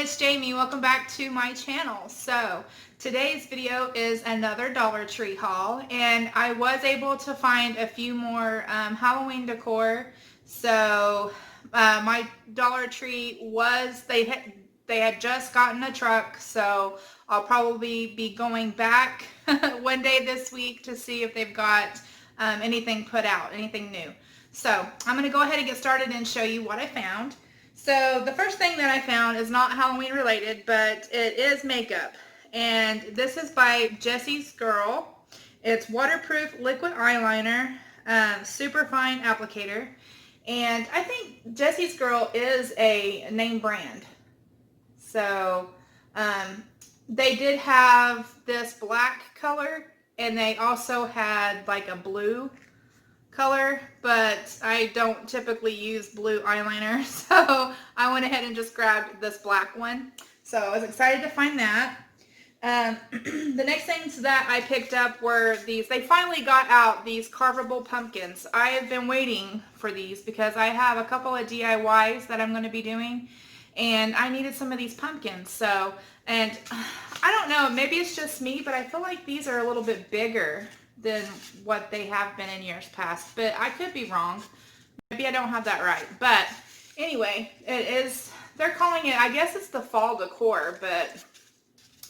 it's Jamie. Welcome back to my channel. So today's video is another Dollar Tree haul, and I was able to find a few more Halloween decor. So my Dollar Tree was, they had just gotten a truck, so I'll probably be going back one day this week to see if they've got anything put out, anything new. So I'm going to go ahead and get started and show you what I found. So the first thing that I found is not Halloween related, but it is makeup. And this is by Jessie's Girl. It's waterproof liquid eyeliner, super fine applicator. And I think Jessie's Girl is a name brand. So they did have this black color, and they also had like a blue color, but I don't typically use blue eyeliner, so I went ahead and just grabbed this black one. So I was excited to find that. The next things that I picked up were these. They finally got out these carvable pumpkins. I have been waiting for these because I have a couple of DIYs that I'm going to be doing, and I needed some of these pumpkins. So, and I don't know, maybe it's just me, but I feel like these are a little bit bigger than what they have been in years past, but I could be wrong. Maybe I don't have that right, but anyway, it is, they're calling it, I guess it's the fall decor, but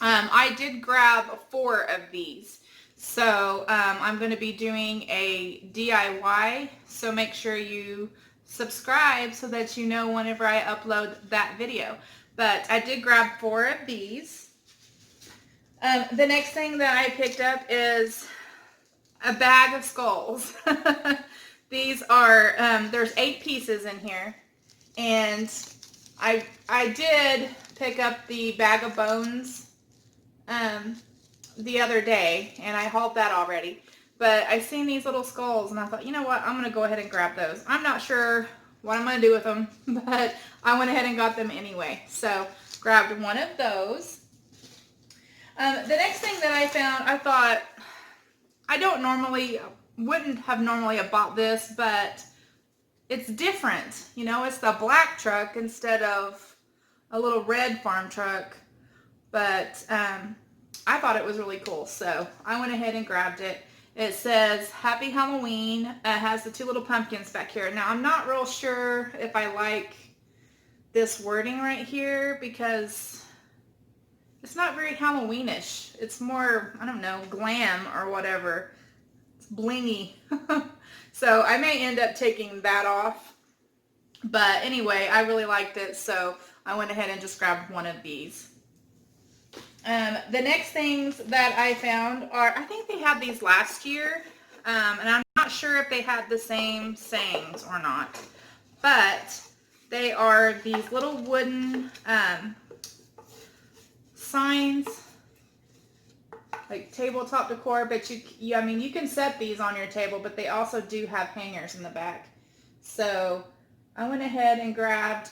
I did grab 4 of these. So I'm going to be doing a DIY, so make sure you subscribe so that you know whenever I upload that video. But I did grab 4 of these. The next thing that I picked up is a bag of skulls. These are, there's 8 pieces in here, and I did pick up the bag of bones the other day, and I hauled that already, but I seen these little skulls, and I thought, you know what, I'm going to go ahead and grab those. I'm not sure what I'm going to do with them, but I went ahead and got them anyway, so grabbed one of those. The next thing that I found, I thought, I wouldn't have normally bought this, but it's different. You know, it's the black truck instead of a little red farm truck, but I thought it was really cool, so I went ahead and grabbed it. It says Happy Halloween. It has the 2 little pumpkins back here. Now, I'm not real sure if I like this wording right here because it's not very Halloweenish. It's more, I don't know, glam or whatever. It's blingy. So I may end up taking that off. But anyway, I really liked it, so I went ahead and just grabbed one of these. The next things that I found are, I think they had these last year, and I'm not sure if they had the same sayings or not. But they are these little wooden signs, like tabletop decor, but I mean, you can set these on your table, but they also do have hangers in the back. So I went ahead and grabbed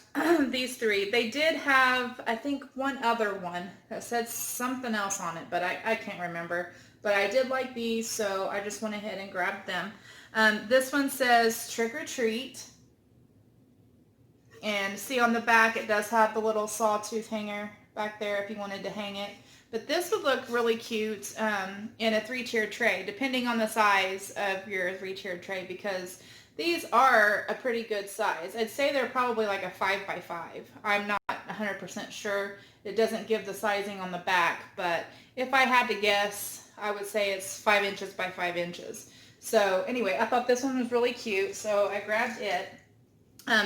these 3. They did have, I think, one other one that said something else on it, but I can't remember. But I did like these, so I just went ahead and grabbed them. This one says Trick or Treat. And see on the back, it does have the little sawtooth hanger back there if you wanted to hang it. But this would look really cute in a 3-tiered tray, depending on the size of your 3-tiered tray, because these are a pretty good size. I'd say they're probably like a 5x5. I'm not 100% sure. It doesn't give the sizing on the back, but if I had to guess, I would say it's 5 inches by 5 inches. So anyway, I thought this one was really cute, so I grabbed it.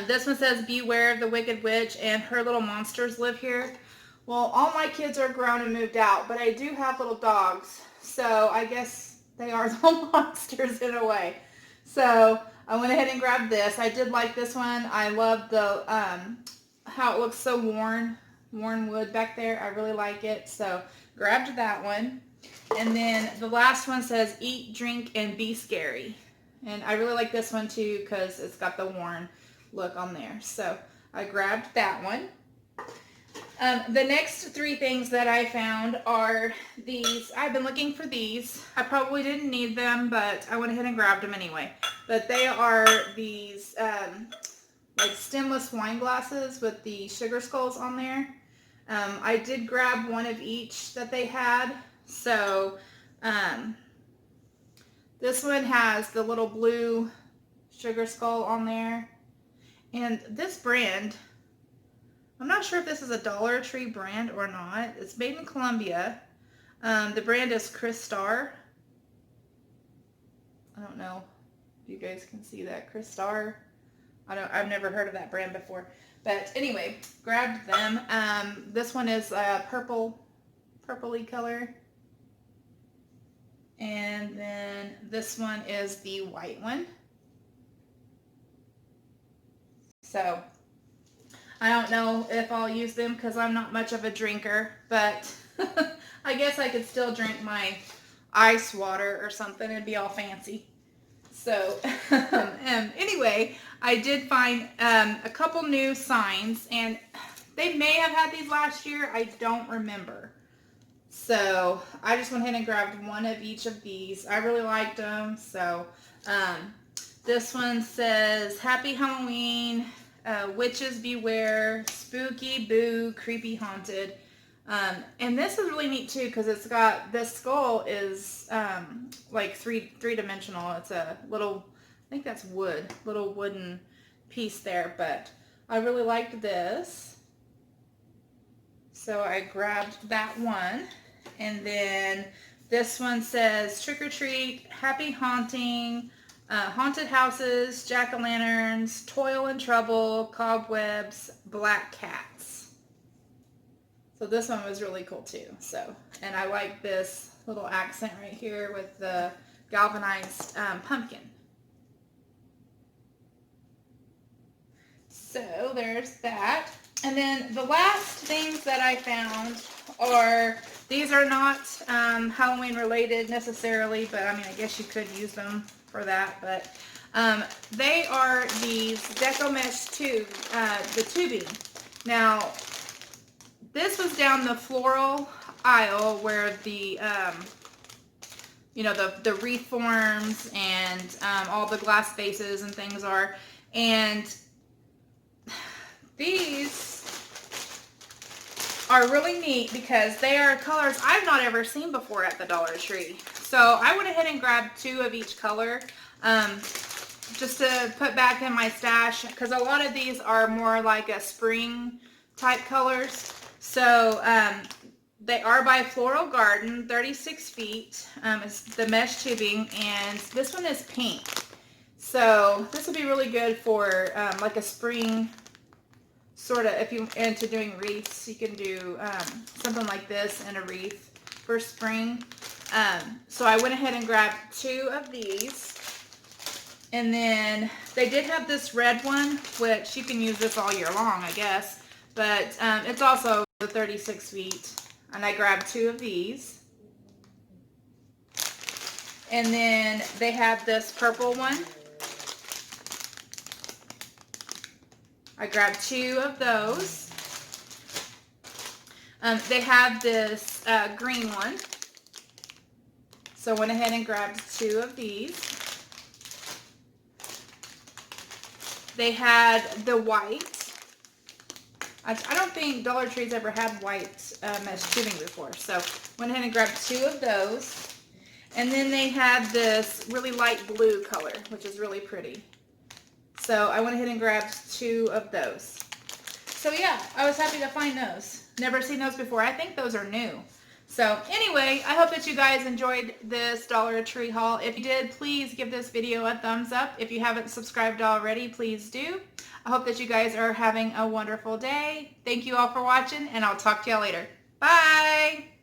This one says, Beware of the Wicked Witch and her little monsters live here. Well, all my kids are grown and moved out, but I do have little dogs, so I guess they are little monsters in a way. So I went ahead and grabbed this. I did like this one. I love the how it looks so worn wood back there. I really like it, so grabbed that one. And then the last one says Eat, Drink, and Be Scary. And I really like this one too because it's got the worn look on there. So I grabbed that one. The next 3 things that I found are these. I've been looking for these. I probably didn't need them, but I went ahead and grabbed them anyway. But they are these like stemless wine glasses with the sugar skulls on there. I did grab one of each that they had. So this one has the little blue sugar skull on there. And this brand, I'm not sure if this is a Dollar Tree brand or not. It's made in Colombia. The brand is Cristar. I don't know if you guys can see that. Cristar. I've never heard of that brand before. But anyway, grabbed them. This one is a purpley color. And then this one is the white one. So I don't know if I'll use them because I'm not much of a drinker, but I guess I could still drink my ice water or something. It'd be all fancy. So anyway, I did find a couple new signs, and they may have had these last year. I don't remember. So I just went ahead and grabbed one of each of these. I really liked them. So this one says, Happy Halloween, Witches Beware, Spooky Boo, Creepy Haunted. And this is really neat too because it's got, this skull is like three-dimensional. It's a little, I think that's wood, little wooden piece there, but I really liked this. So I grabbed that one. And then this one says Trick or Treat, Happy Haunting, Haunted Houses, Jack-o'-lanterns, Toil and Trouble, Cobwebs, Black Cats. So this one was really cool too. So, and I like this little accent right here with the galvanized pumpkin. So there's that. And then the last things that I found are, these are not Halloween related necessarily, but I mean, I guess you could use them for that. But they are these Deco Mesh tube, the tubing. Now, this was down the floral aisle where the, you know, the wreath forms and all the glass vases and things are. And these are really neat because they are colors I've not ever seen before at the Dollar Tree. So I went ahead and grabbed 2 of each color just to put back in my stash because a lot of these are more like a spring type colors. So they are by Floral Garden, 36 feet. It's the mesh tubing, and this one is pink. So this will be really good for like a spring sort of, if you're into doing wreaths, you can do something like this in a wreath for spring. So I went ahead and grabbed 2 of these. And then they did have this red one, which you can use this all year long, I guess. But it's also 36 feet. And I grabbed 2 of these. And then they have this purple one. I grabbed 2 of those. They have this green one. So I went ahead and grabbed 2 of these. They had the white. I don't think Dollar Tree's ever had white mesh tubing before. So went ahead and grabbed 2 of those. And then they had this really light blue color, which is really pretty. So I went ahead and grabbed 2 of those. So yeah, I was happy to find those. Never seen those before. I think those are new. So anyway, I hope that you guys enjoyed this Dollar Tree haul. If you did, please give this video a thumbs up. If you haven't subscribed already, please do. I hope that you guys are having a wonderful day. Thank you all for watching, and I'll talk to y'all later. Bye!